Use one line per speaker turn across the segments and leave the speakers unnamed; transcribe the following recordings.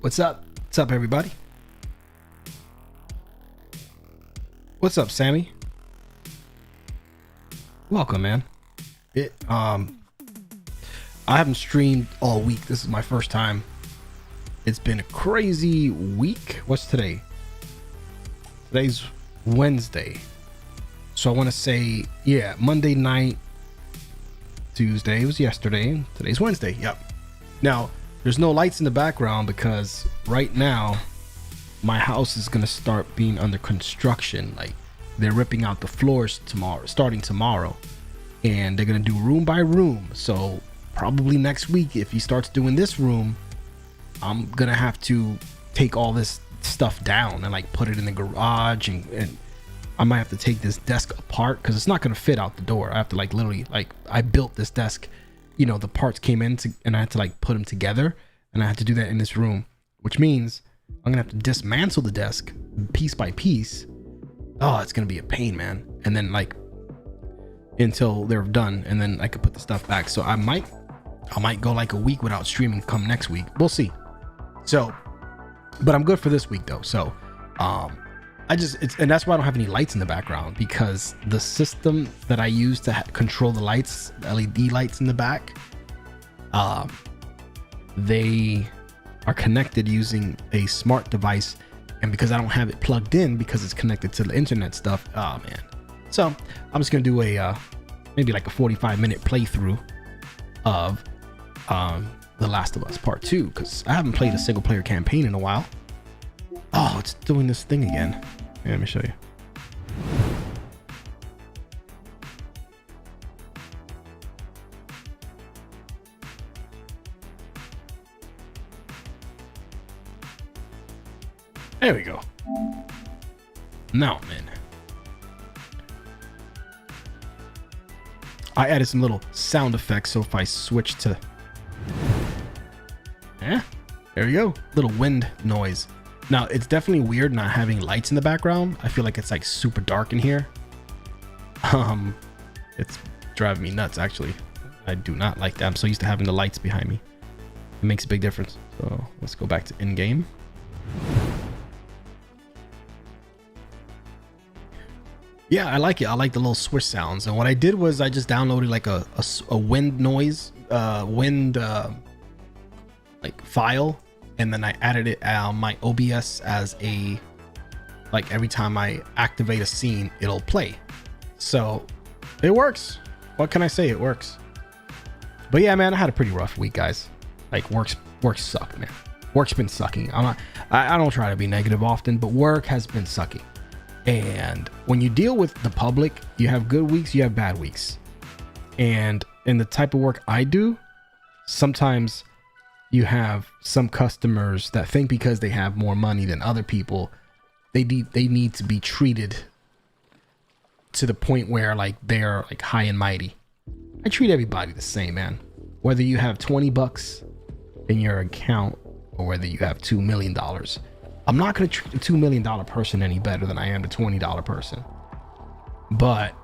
What's up? What's up, everybody? What's up, Sammy? Welcome, man. I haven't streamed all week. This is my first time. It's been a crazy week. What's today? Today's Wednesday. So I want to say, yeah, Monday night, Tuesday was yesterday. Today's Wednesday. Yep. Now, there's no lights in the background because right now my house is going to start being under construction. Like, they're ripping out the floors starting tomorrow, and they're going to do room by room. So probably next week, if he starts doing this room, I'm going to have to take all this stuff down and like put it in the garage, and I might have to take this desk apart because it's not going to fit out the door. I have to like literally, like, I built this desk, you know, the parts came in and I had to like put them together, and I had to do that in this room, which means I'm gonna have to dismantle the desk piece by piece. Oh, it's gonna be a pain, man. And then like until they're done, and then I could put the stuff back. So I might go like a week without streaming come next week. We'll see. So, but I'm good for this week though. So and that's why I don't have any lights in the background, because the system that I use to control the lights, the LED lights in the back, they are connected using a smart device, and because I don't have it plugged in because it's connected to the internet stuff, oh man. So I'm just gonna do a maybe like a 45-minute playthrough of The Last of Us Part 2, because I haven't played a single player campaign in a while. Oh, it's doing this thing again. Yeah, let me show you. There we go. Now, man, I added some little sound effects, so if I switch to, there we go, little wind noise. Now, it's definitely weird not having lights in the background. I feel like it's like super dark in here. It's driving me nuts, actually. I do not like that. I'm so used to having the lights behind me. It makes a big difference. So let's go back to in-game. Yeah, I like it. I like the little swish sounds. And what I did was I just downloaded like a wind noise, like file. And then I added it on my OBS as a, like, every time I activate a scene, it'll play. So it works. What can I say? It works. But yeah, man, I had a pretty rough week, guys. Like, work sucked, man. Work's been sucking. I don't try to be negative often, but work has been sucking. And when you deal with the public, you have good weeks, you have bad weeks. And in the type of work I do, sometimes you have some customers that think because they have more money than other people, they need to be treated to the point where like they're like high and mighty. I treat everybody the same, man. Whether you have 20 bucks in your account or whether you have $2 million, I'm not going to treat the $2 million person any better than I am the $20 person. But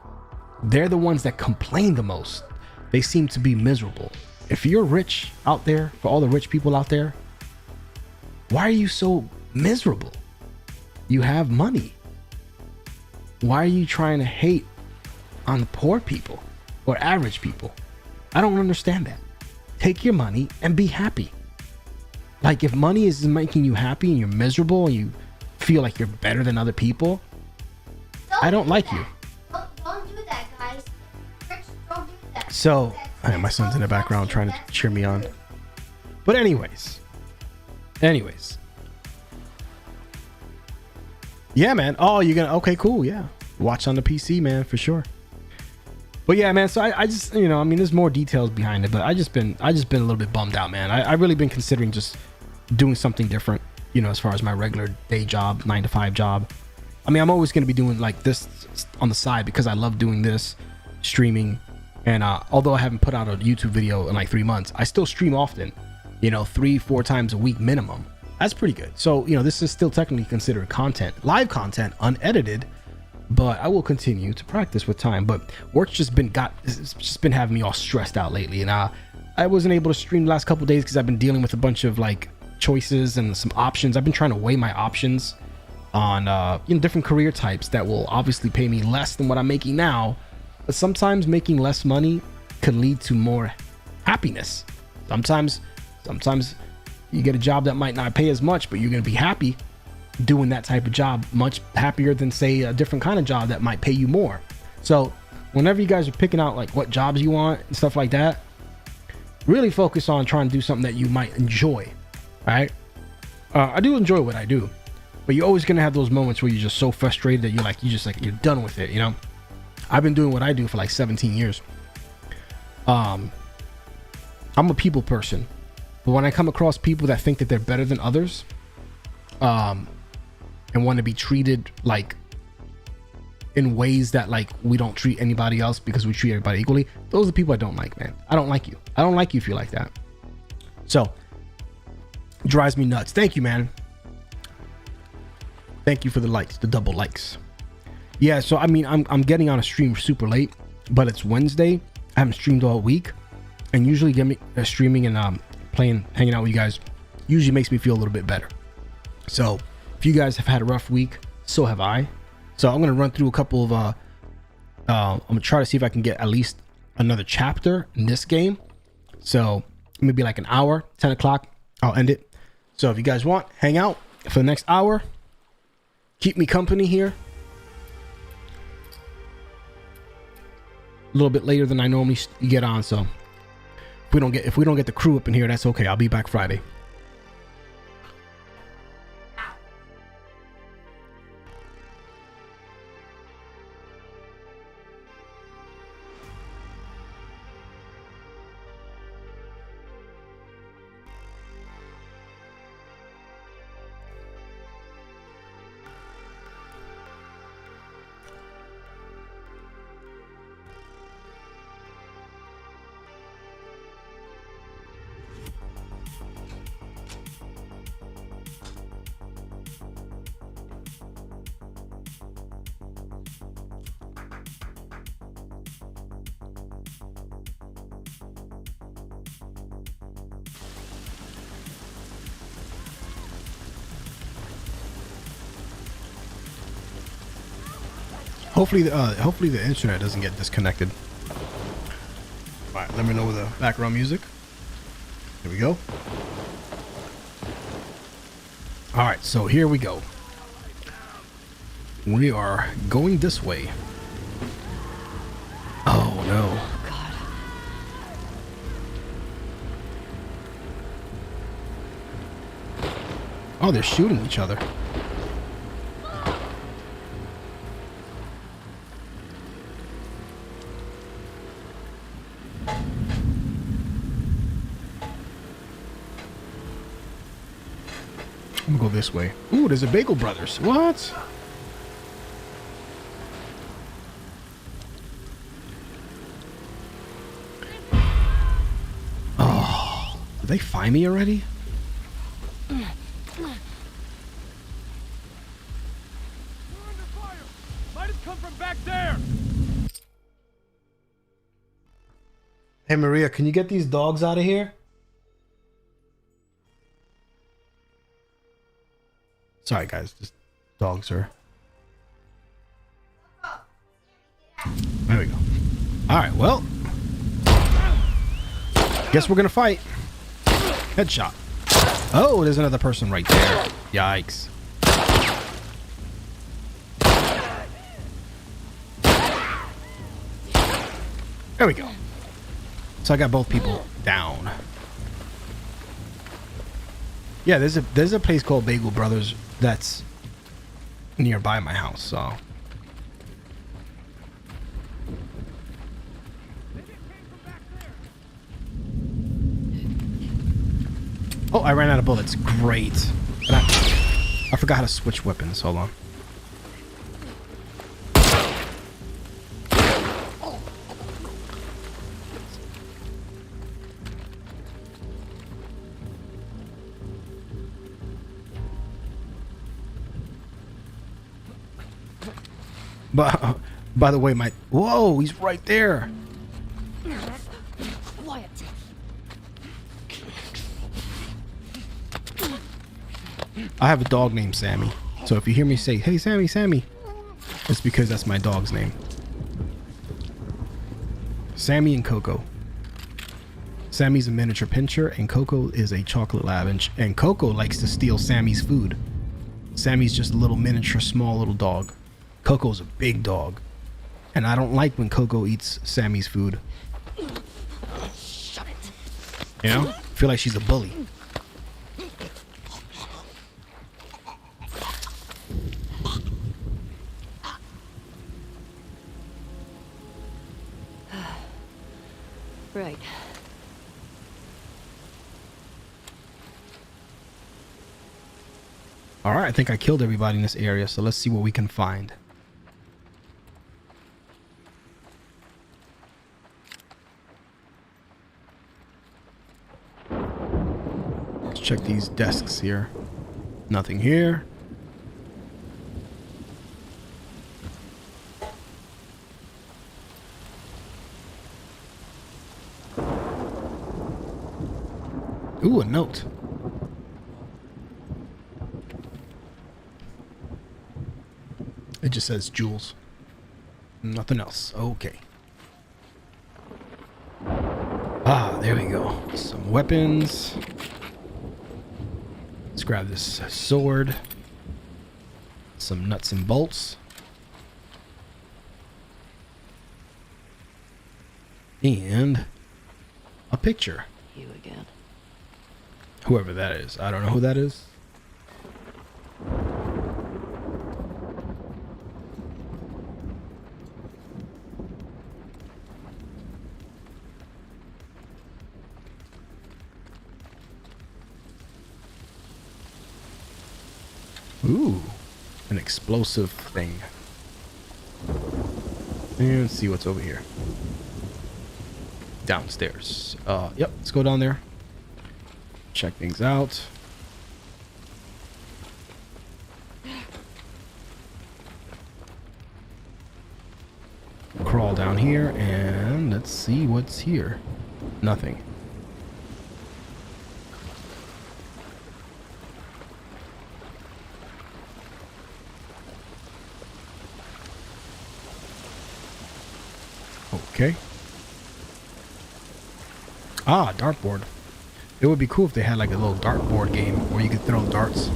they're the ones that complain the most. They seem to be miserable. If you're rich out there, for all the rich people out there, why are you so miserable? You have money. Why are you trying to hate on the poor people or average people? I don't understand that. Take your money and be happy. Like, if money is making you happy and you're miserable and you feel like you're better than other people, I don't like you.
Don't do that, guys. Rich, don't do that.
So, my son's in the background trying to cheer me on. But anyways. Yeah, man. Oh, you're gonna, okay, cool. Yeah. Watch on the PC, man, for sure. But yeah, man. So I just, you know, I mean, there's more details behind it, but I just been a little bit bummed out, man. I really been considering just doing something different, you know, as far as my regular day job, 9-to-5 job. I mean, I'm always going to be doing like this on the side because I love doing this, streaming. And although I haven't put out a YouTube video in like 3 months, I still stream often, you know, 3-4 times a week minimum. That's pretty good. So, you know, this is still technically considered content, live content, unedited, but I will continue to practice with time. But work's just been having me all stressed out lately. And I wasn't able to stream the last couple of days because I've been dealing with a bunch of like choices and some options. I've been trying to weigh my options on you know, different career types that will obviously pay me less than what I'm making now, but sometimes making less money could lead to more happiness. Sometimes you get a job that might not pay as much, but you're going to be happy doing that type of job, much happier than say a different kind of job that might pay you more. So whenever you guys are picking out like what jobs you want and stuff like that, really focus on trying to do something that you might enjoy. Right? I do enjoy what I do, but you're always gonna have those moments where you're just so frustrated that you're done with it. You know, I've been doing what I do for like 17 years. I'm a people person, but when I come across people that think that they're better than others, and want to be treated like in ways that like we don't treat anybody else because we treat everybody equally, those are the people I don't like, man. I don't like you. I don't like you if you're like that. So it drives me nuts. Thank you, man. Thank you for the likes, the double likes. Yeah, so I mean, I'm getting on a stream super late, but it's Wednesday. I haven't streamed all week, and usually streaming and playing, hanging out with you guys usually makes me feel a little bit better. So if you guys have had a rough week, so have I. So I'm gonna run through a couple of I'm gonna try to see if I can get at least another chapter in this game. So maybe like an hour, 10 o'clock, I'll end it. So if you guys want, hang out for the next hour, keep me company here. A little bit later than I normally get on, so if we don't get the crew up in here, that's okay. I'll be back Friday. Hopefully the internet doesn't get disconnected. All right, let me know the background music. Here we go. All right, so here we go. We are going this way. Oh no. Oh, they're shooting each other. I'm gonna go this way. Ooh, there's a Bagel Brothers. What? Oh, did they find me already? Hey Maria, can you get these dogs out of here? Sorry guys, just dogs are. There we go. Alright, well. Guess we're gonna fight. Headshot. Oh, there's another person right there. Yikes. There we go. So I got both people down. Yeah, there's a place called Bagel Brothers that's nearby my house, so. Oh, I ran out of bullets. Great. But I forgot how to switch weapons. Hold on. But by the way, my whoa, he's right there.
Quiet.
I have a dog named Sammy. So if you hear me say, "Hey Sammy, Sammy," it's because that's my dog's name. Sammy and Coco. Sammy's a miniature pincher and Coco is a chocolate lab, and Coco likes to steal Sammy's food. Sammy's just a little miniature small little dog. Coco's a big dog. And I don't like when Coco eats Sammy's food.
Shut it.
You know? I feel like she's a bully.
Right.
Alright, I think I killed everybody in this area, so let's see what we can find. Let's check these desks here. Nothing here. Ooh, a note. It just says Jules. Nothing else. Okay. Ah, there we go. Some weapons. Let's grab this sword. Some nuts and bolts. And a picture.
You again.
Whoever that is. I don't know who that is. Ooh, an explosive thing. And let's see what's over here. Downstairs. Yep, let's go down there. Check things out. Crawl down here and let's see what's here. Nothing. Okay. Ah, dartboard. It would be cool if they had like a little dartboard game where you could throw darts.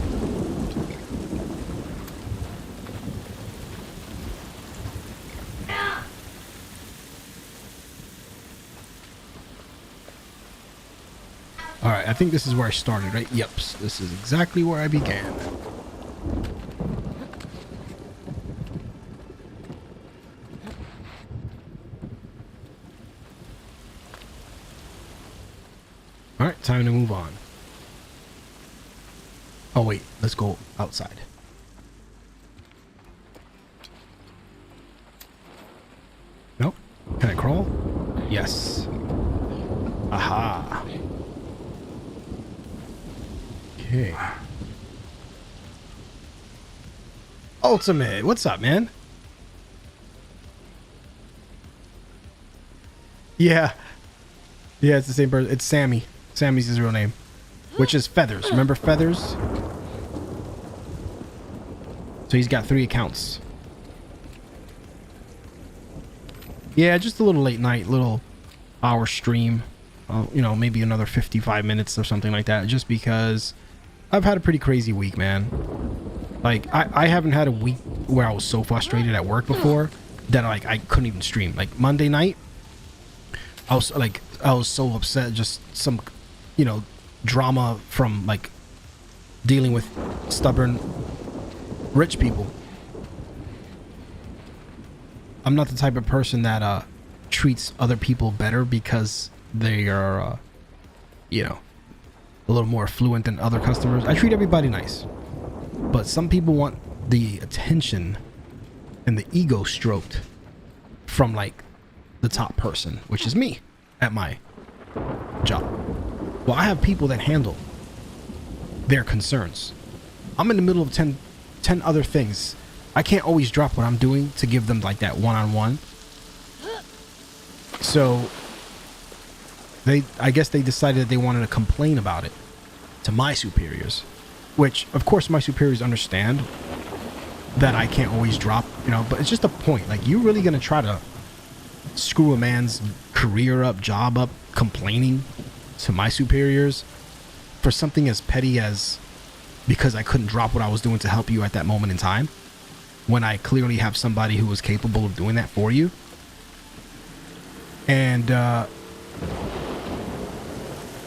Alright, I think this is where I started, right? Yep, this is exactly where I began. Alright, time to move on. Oh wait, let's go outside. Nope. Can I crawl? Yes. Aha. Okay. Ultimate, what's up, man? Yeah. Yeah, it's the same person. It's Sammy. Sammy's his real name, which is Feathers. Remember Feathers? So he's got 3 accounts. Yeah, just a little late night, little hour stream. You know, maybe another 55 minutes or something like that, just because I've had a pretty crazy week, man. Like, I haven't had a week where I was so frustrated at work before that I couldn't even stream. Like Monday night, I was so upset, just some, you know, drama from like dealing with stubborn rich people. I'm not the type of person that treats other people better because they are, you know, a little more affluent than other customers. I treat everybody nice, but some people want the attention and the ego stroked from like the top person, which is me at my job. Well, I have people that handle their concerns. I'm in the middle of 10 other things. I can't always drop what I'm doing to give them like that one-on-one. So I guess they decided that they wanted to complain about it to my superiors, which of course my superiors understand that I can't always drop, you know, but it's just a point. Like, you really gonna try to screw a man's career up, job up, complaining to my superiors for something as petty as because I couldn't drop what I was doing to help you at that moment in time, when I clearly have somebody who was capable of doing that for you? And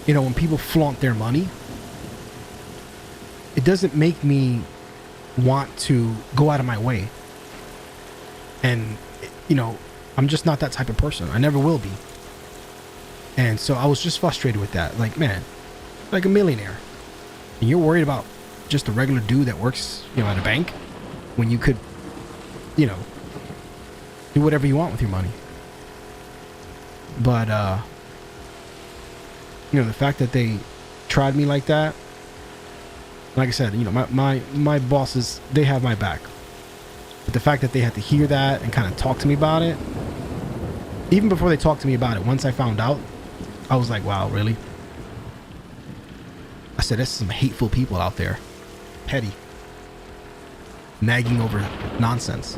you know, when people flaunt their money, it doesn't make me want to go out of my way. And, you know, I'm just not that type of person. I never will be. And so I was just frustrated with that. Like, man, like a millionaire, and you're worried about just a regular dude that works, you know, at a bank, when you could, you know, do whatever you want with your money. But, you know, the fact that they tried me like that, like I said, you know, my bosses, they have my back. But the fact that they had to hear that and kind of talk to me about it, even before they talked to me about it, once I found out, I was like, wow, really? I said, there's some hateful people out there. Petty. Nagging over nonsense.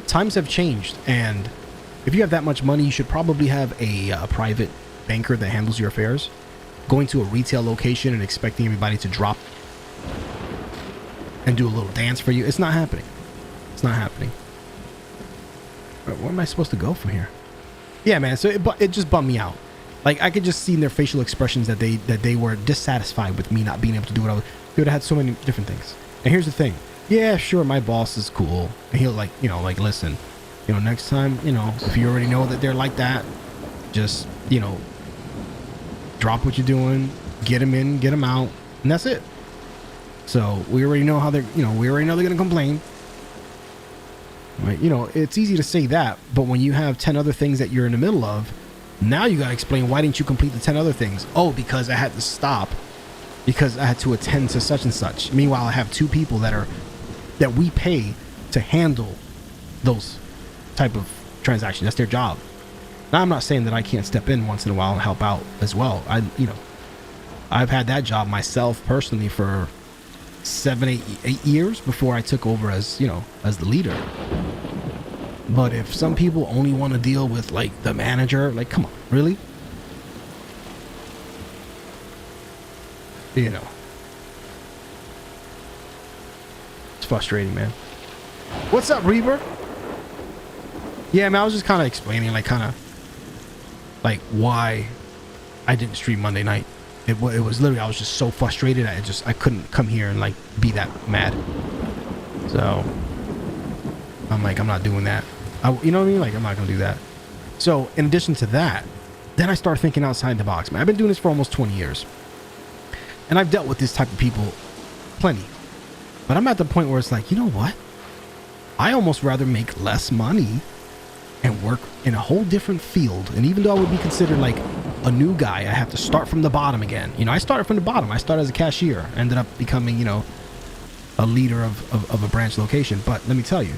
Times have changed, and if you have that much money, you should probably have a private banker that handles your affairs. Going to a retail location and expecting everybody to drop and do a little dance for you, it's not happening. It's not happening. Where am I supposed to go from here? Yeah, man, so it just bummed me out. Like, I could just see in their facial expressions that they were dissatisfied with me not being able to do what I was. They would have had so many different things. And here's the thing. Yeah, sure, my boss is cool. And he'll, like, you know, like, listen, you know, next time, you know, if you already know that they're like that, just, you know, drop what you're doing, get them in, get them out, and that's it. So we already know how they're, you know, we already know they're going to complain. Right? You know, it's easy to say that, but when you have 10 other things that you're in the middle of, now you got to explain, why didn't you complete the 10 other things? Oh, because I had to stop because I had to attend to such and such. Meanwhile, I have 2 people that we pay to handle those type of transactions. That's their job. Now, I'm not saying that I can't step in once in a while and help out as well. I've had that job myself personally for 8 years before I took over as, you know, as the leader. But if some people only want to deal with, like, the manager, like, come on, really? You know. It's frustrating, man. What's up, Reaver? Yeah, man, I was just kind of explaining, like, why I didn't stream Monday night. It was literally, I was just so frustrated. I couldn't come here and, like, be that mad. So I'm like, I'm not doing that. You know what I mean? Like, I'm not going to do that. So in addition to that, then I started thinking outside the box, man. I've been doing this for almost 20 years. And I've dealt with this type of people plenty. But I'm at the point where it's like, you know what? I almost rather make less money and work in a whole different field. And even though I would be considered like a new guy, I have to start from the bottom again. You know, I started from the bottom. I started as a cashier. I ended up becoming, you know, a leader of a branch location. But let me tell you,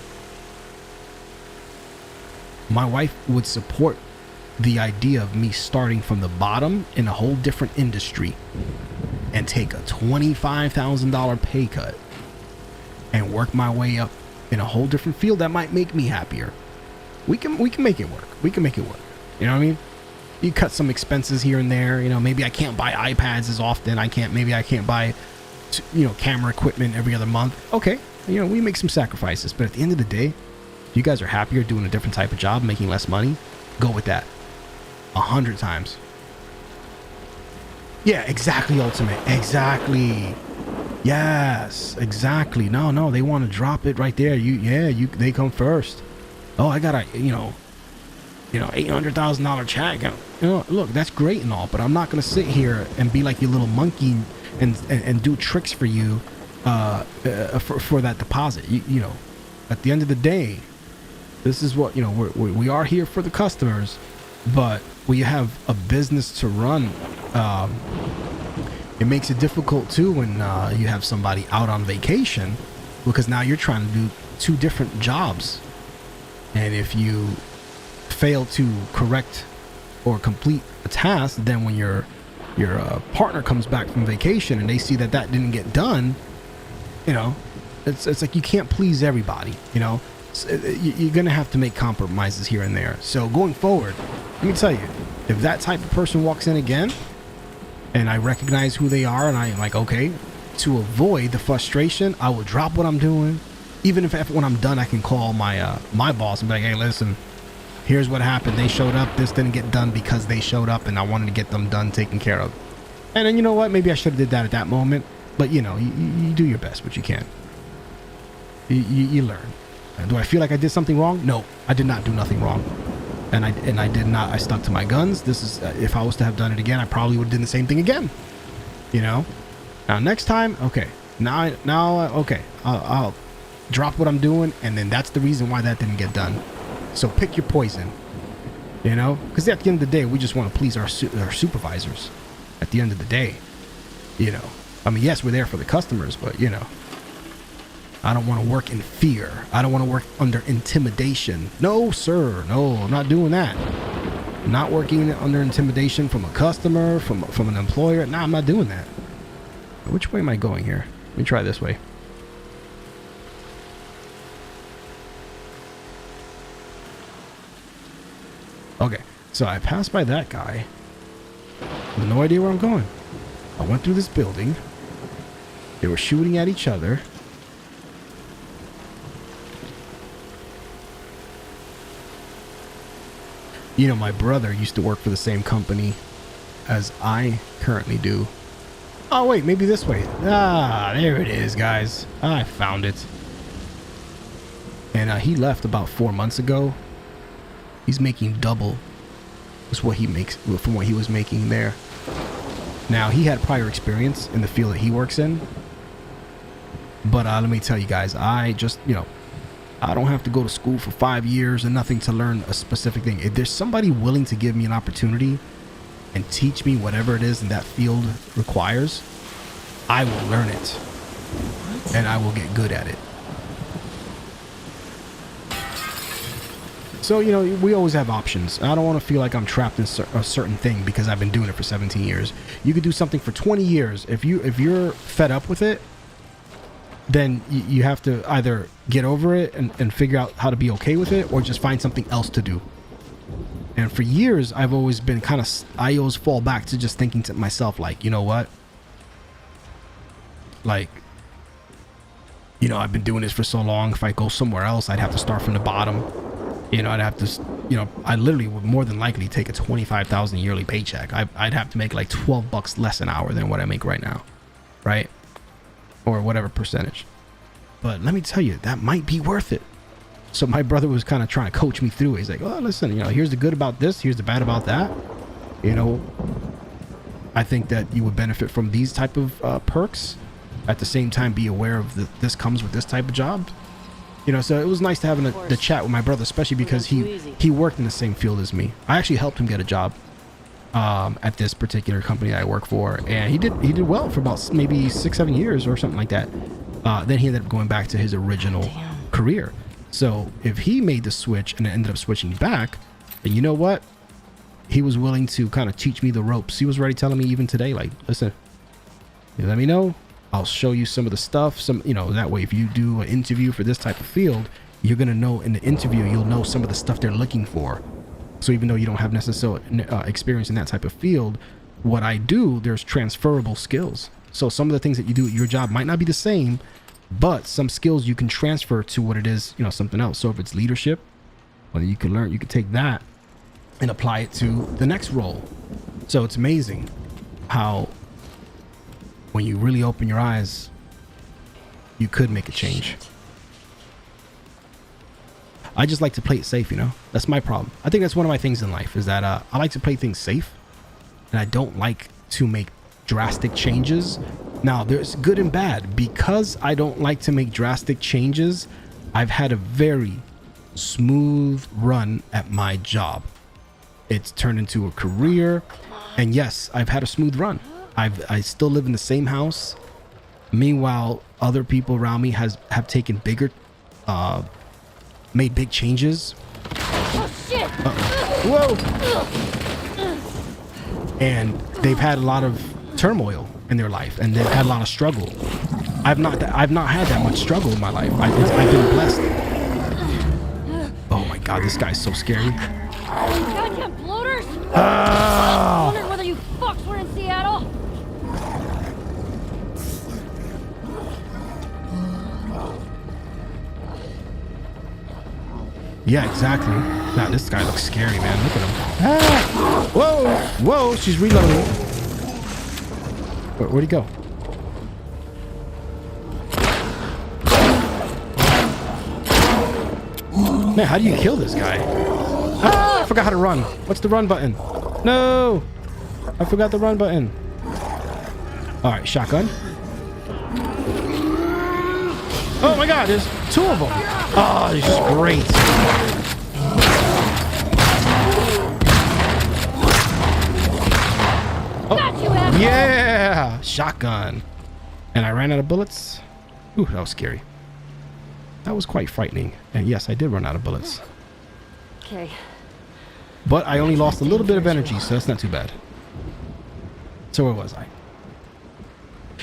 my wife would support the idea of me starting from the bottom in a whole different industry and take a $25,000 pay cut and work my way up in a whole different field that might make me happier. We can make it work. We can make it work. You know what I mean? You cut some expenses here and there. You know, maybe I can't buy iPads as often. Maybe I can't buy, you know, camera equipment every other month. Okay. You know, we make some sacrifices, but at the end of the day, if you guys are happier doing a different type of job, making less money, go with that 100 times. Yeah, exactly, Ultimate. Exactly. Yes, exactly. No, they want to drop it right there. They come first. Oh, I got a, you know, $800,000 check. You know, look, that's great and all, but I'm not going to sit here and be like your little monkey and do tricks for you for that deposit. You know, at the end of the day, this is what, you know, we are here for the customers, but we have a business to run. It makes it difficult too when you have somebody out on vacation, because now you're trying to do 2 different jobs. And if you fail to correct or complete a task, then when your partner comes back from vacation and they see that didn't get done, you know, it's like you can't please everybody. You know, you're gonna have to make compromises here and there. So going forward, let me tell you, if that type of person walks in again and I recognize who they are and I'm like, okay, to avoid the frustration, I will drop what I'm doing. Even if when I'm done, I can call my my boss and be like, hey, listen, here's what happened. They showed up. This didn't get done because they showed up, and I wanted to get them done, taken care of. And then, you know what? Maybe I should have did that at that moment. But, you know, you do your best, what you can. You learn. Do I feel like I did something wrong? No, I did not do nothing wrong. And I did not. I stuck to my guns. This is if I was to have done it again, I probably would have done the same thing again. You know. Now next time, okay. Now okay. I'll drop what I'm doing, and then that's the reason why that didn't get done. So pick your poison, you know, because at the end of the day, we just want to please our supervisors. At the end of the day, you know, I mean, yes, we're there for the customers, but you know, I don't want to work in fear. I don't want to work under intimidation. No, sir. No, I'm not doing that. I'm not working under intimidation from a customer, from an employer. No, I'm not doing that. Which way am I going here? Let me try this way. Okay, so I passed by that guy. No idea where I'm going. I went through this building. They were shooting at each other. You know, my brother used to work for the same company as I currently do. Oh, wait, maybe this way. Ah, there it is, guys. I found it. And he left about 4 months ago. He's making double what he makes from what he was making there. Now, he had prior experience in the field that he works in. But let me tell you guys, I just, you know, I don't have to go to school for 5 years and nothing to learn a specific thing. If there's somebody willing to give me an opportunity and teach me whatever it is in that field requires, I will learn it. And I will get good at it. So, you know, we always have options. I don't want to feel like I'm trapped in a certain thing because I've been doing it for 17 years. You could do something for 20 years. If you're fed up with it, then you have to either get over it and figure out how to be okay with it, or just find something else to do. And for years, I've always been I always fall back to just thinking to myself, like, you know what? Like, you know, I've been doing this for so long. If I go somewhere else, I'd have to start from the bottom. You know, I'd have to, you know, I literally would more than likely take a $25,000 yearly paycheck. I'd have to make like $12 less an hour than what I make right now, right? Or whatever percentage. But let me tell you, that might be worth it. So my brother was kind of trying to coach me through it. He's like, oh, listen, you know, here's the good about this, here's the bad about that. You know, I think that you would benefit from these type of perks. At the same time, be aware of this comes with this type of job. You know, so it was nice to have the chat with my brother, especially because he worked in the same field as me. I actually helped him get a job at this particular company I work for, and he did well for about maybe 6-7 years or something like that. Then he ended up going back to his original career. So if he made the switch and ended up switching back, then you know what? he was willing to kind of teach me the ropes. He was already telling me even today, like, listen, you let me know, I'll show you some of the stuff, that way if you do an interview for this type of field, you're gonna know in the interview, you'll know some of the stuff they're looking for. So even though you don't have necessary experience in that type of field, what I do, there's transferable skills. So some of the things that you do at your job might not be the same, but some skills you can transfer to what it is, something else. So if it's leadership, well, you can learn, you can take that and apply it to the next role. So it's amazing how when you really open your eyes, you could make a change. I just like to play it safe, that's my problem. I think that's one of my things in life is that I like to play things safe, and I don't like to make drastic changes. Now there's good and bad. Because I don't like to make drastic changes, I've had a very smooth run at my job. It's turned into a career, and yes, I've had a smooth run. I still live in the same house. Meanwhile, other people around me have taken bigger made big changes.
Oh shit!
Whoa! And they've had a lot of turmoil in their life, and they've had a lot of struggle. I've not had that much struggle in my life. I've been blessed. Oh my god, this guy's so scary.
Goddamn bloaters!
Ah!
Wondering whether you fucks were in Seattle.
Yeah, exactly. Nah, this guy looks scary, man. Look at him. Ah! Whoa! She's reloading. Where'd he go? Man, how do you kill this guy? Ah, I forgot how to run. What's the run button? No! I forgot the run button. Alright, shotgun. Oh my god, there's two of them. Oh, this is great. Oh, yeah! Shotgun. And I ran out of bullets. Ooh, that was scary. That was quite frightening. And yes, I did run out of bullets.
Okay.
But I only lost a little bit of energy, so that's not too bad. So where was I?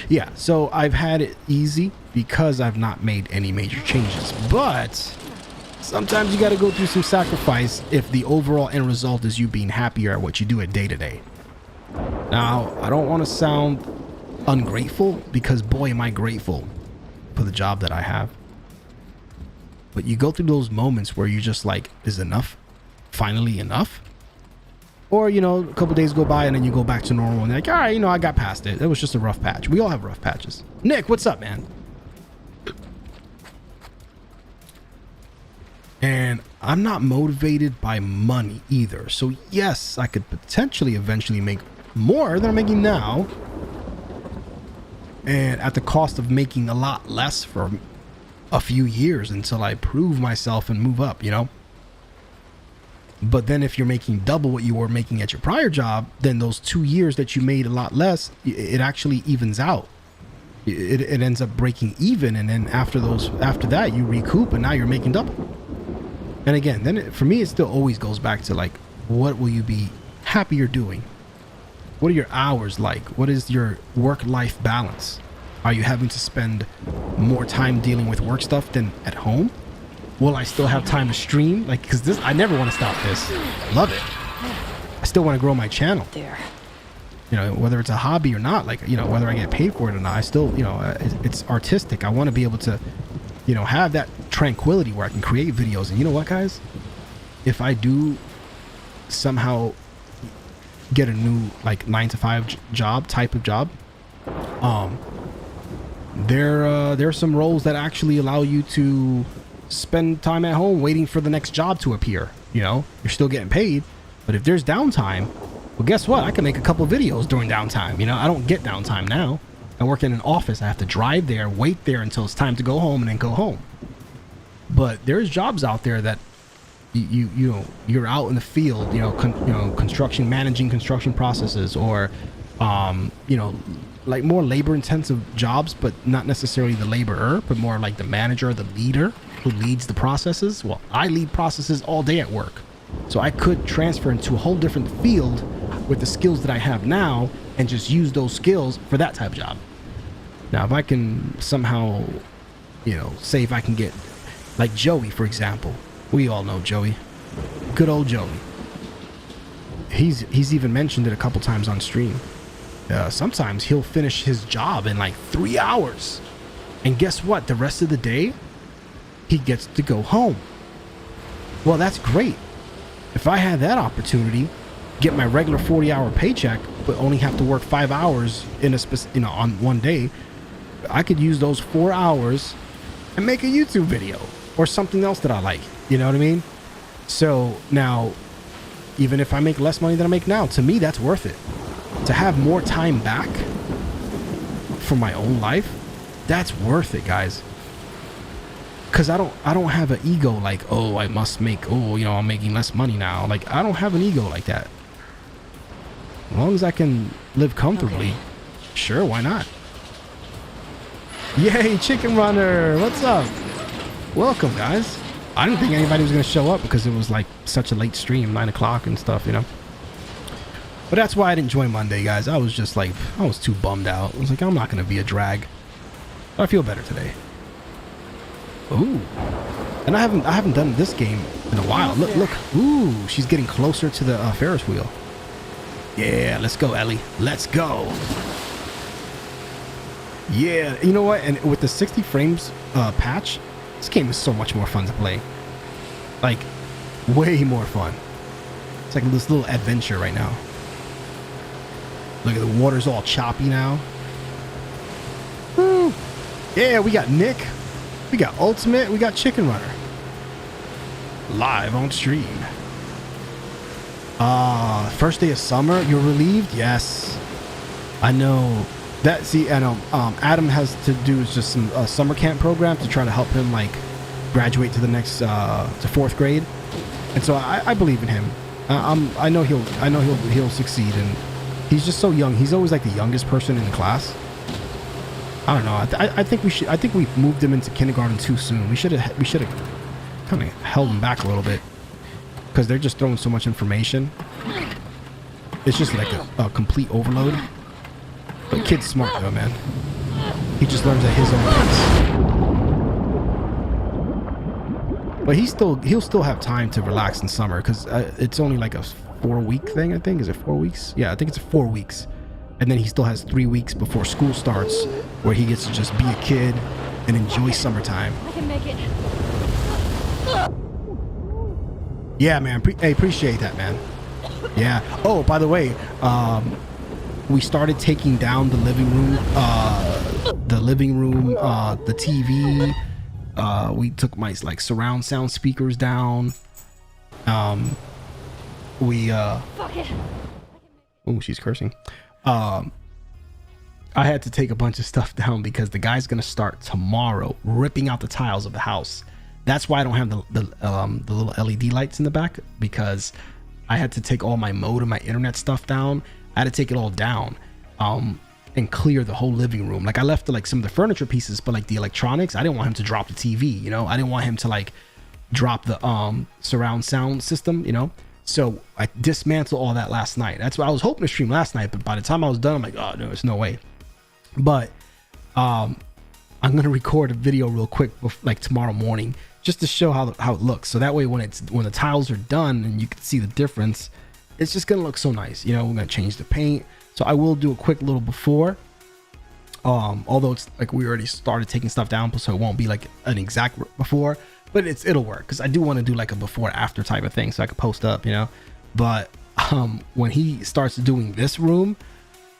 Yeah, so I've had it easy because I've not made any major changes. But sometimes you got to go through some sacrifice if the overall end result is you being happier at what you do at day to day. Now, I don't want to sound ungrateful because boy, am I grateful for the job that I have. But you go through those moments where you're just like, is enough? Finally enough? Or, a couple days go by and then you go back to normal and you're like, all right, I got past it. It was just a rough patch. We all have rough patches. Nick, what's up, man? And I'm not motivated by money either. So yes, I could potentially eventually make more than I'm making now. And at the cost of making a lot less for a few years until I prove myself and move up, But then if you're making double what you were making at your prior job, then those 2 years that you made a lot less, it actually evens out. It ends up breaking even. And then after that, you recoup and now you're making double. And again, then for me, it still always goes back to like, what will you be happier doing? What are your hours like? What is your work-life balance? Are you having to spend more time dealing with work stuff than at home? Will I still have time to stream? Like, because this, I never want to stop this. Love it. I still want to grow my channel.
There.
Whether it's a hobby or not, like, whether I get paid for it or not, I still, it's artistic. I want to be able to, have that tranquility where I can create videos. And you know what, guys? If I do somehow get a new, like, 9-to-5 job, type of job, there are some roles that actually allow you to spend time at home waiting for the next job to appear. You're still getting paid, but if there's downtime, well, guess what? I can make a couple videos during downtime. I don't get downtime now. I work in an office. I have to drive there, wait there until it's time to go home, and then go home. But there's jobs out there that you're out in the field, construction, managing construction processes, or like more labor intensive jobs, but not necessarily the laborer, but more like the manager, the leader who leads the processes. Well, I lead processes all day at work. So I could transfer into a whole different field with the skills that I have now and just use those skills for that type of job. Now, if I can somehow, you know, say if I can get like Joey, for example. We all know Joey. Good old Joey. He's even mentioned it a couple times on stream. Sometimes he'll finish his job in like 3 hours. And guess what? The rest of the day, he gets to go home. Well, that's great. If I had that opportunity, get my regular 40-hour paycheck, but only have to work 5 hours in on one day, I could use those 4 hours and make a YouTube video or something else that I like. You know what I mean? So now, even if I make less money than I make now, to me, that's worth it. To have more time back for my own life, that's worth it, guys. Cause I don't have an ego like, oh, I must make, oh, you know, I'm making less money now. Like, I don't have an ego like that. As long as I can live comfortably, okay. Sure, why not? Yay, Chicken Runner, what's up? Welcome, guys. I didn't think anybody was gonna show up because it was like such a late stream, 9 o'clock and stuff, you know. But that's why I didn't join Monday, guys. I was just like, I was too bummed out. I was like, I'm not gonna be a drag. But I feel better today. Ooh, and I haven't done this game in a while. Look. Ooh, she's getting closer to the Ferris wheel. Yeah, let's go, Ellie. Let's go. Yeah, you know what? And with the 60 frames patch, this game is so much more fun to play. Like, way more fun. It's like this little adventure right now. Look at the water's all choppy now. Woo. Yeah, we got Nick. We got Ultimate. We got Chicken Runner. Live on stream. First day of summer. You're relieved? Yes. I know. That, see, I know Adam has to do is just some summer camp program to try to help him like graduate to the next to 4th grade. And so I believe in him. I know he'll succeed, and he's just so young. He's always like the youngest person in the class. I don't know. I think we moved him into kindergarten too soon. We should have kind of held him back a little bit because they're just throwing so much information. It's just like a complete overload. But kid's smart though, man. He just learns at his own pace. But he'll still have time to relax in summer because it's only like a 4-week thing. I think, is it 4 weeks? Yeah, I think it's 4 weeks. And then he still has 3 weeks before school starts where he gets to just be a kid and enjoy summertime.
I can make it.
Yeah, man. I appreciate that, man. Yeah. Oh, by the way, we started taking down the living room, the TV. We took my like surround sound speakers down.
Fuck it.
Oh, she's cursing. I had to take a bunch of stuff down because the guy's gonna start tomorrow ripping out the tiles of the house. That's why I don't have the little LED lights in the back, because I had to take all my modem, my internet stuff down. I had to take it all down and clear the whole living room. Like I left like some of the furniture pieces, but like the electronics, I didn't want him to drop the TV, you know. I didn't want him to like drop the surround sound system, you know. So I dismantled all that last night. That's what I was hoping to stream last night, but by the time I was done, I'm like, oh no, there's no way. But I'm gonna record a video real quick, like tomorrow morning, just to show how it looks. So that way, when the tiles are done and you can see the difference, it's just gonna look so nice. You know, we're gonna change the paint. So I will do a quick little before. Although it's like we already started taking stuff down, so it won't be like an exact before. But it'll work because I do want to do like a before after type of thing so I can post up, you know. But when he starts doing this room,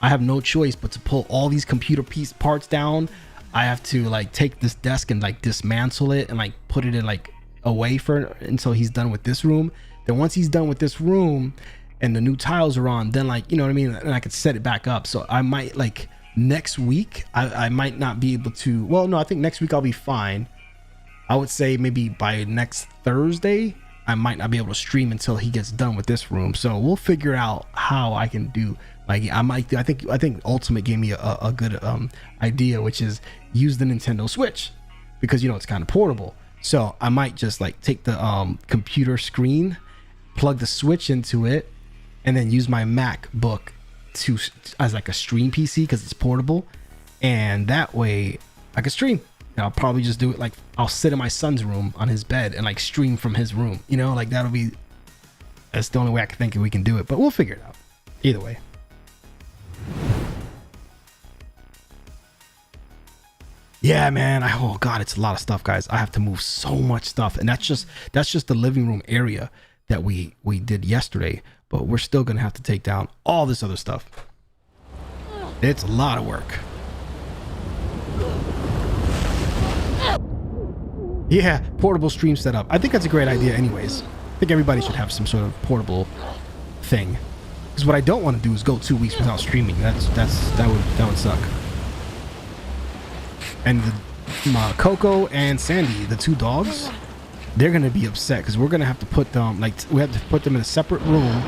I have no choice but to pull all these computer parts down. I have to like take this desk and like dismantle it and like put it in like away until he's done with this room. Then once he's done with this room and the new tiles are on, then like, you know what I mean, and I could set it back up. So I might like next week I might not be able to, well no, I think next week I'll be fine. I would say maybe by next Thursday, I might not be able to stream until he gets done with this room. So we'll figure out how I can do. Like I think Ultimate gave me a good idea, which is use the Nintendo Switch because you know it's kind of portable. So I might just like take the computer screen plug the switch into it, and then use my MacBook as like a stream PC because it's portable, and that way I can stream. And I'll probably just do it like I'll sit in my son's room on his bed and like stream from his room. You know, like that's the only way I can think we can do it, but we'll figure it out. Either way. Yeah, man. Oh god, it's a lot of stuff, guys. I have to move so much stuff, and that's just the living room area that we did yesterday. But we're still gonna have to take down all this other stuff. It's a lot of work. Yeah, portable stream setup. I think that's a great idea anyways. I think everybody should have some sort of portable thing. Because what I don't want to do is go 2 weeks without streaming. That would suck. And Coco and Sandy, the 2 dogs, they're gonna be upset because we're gonna have to put them we have to put them in a separate room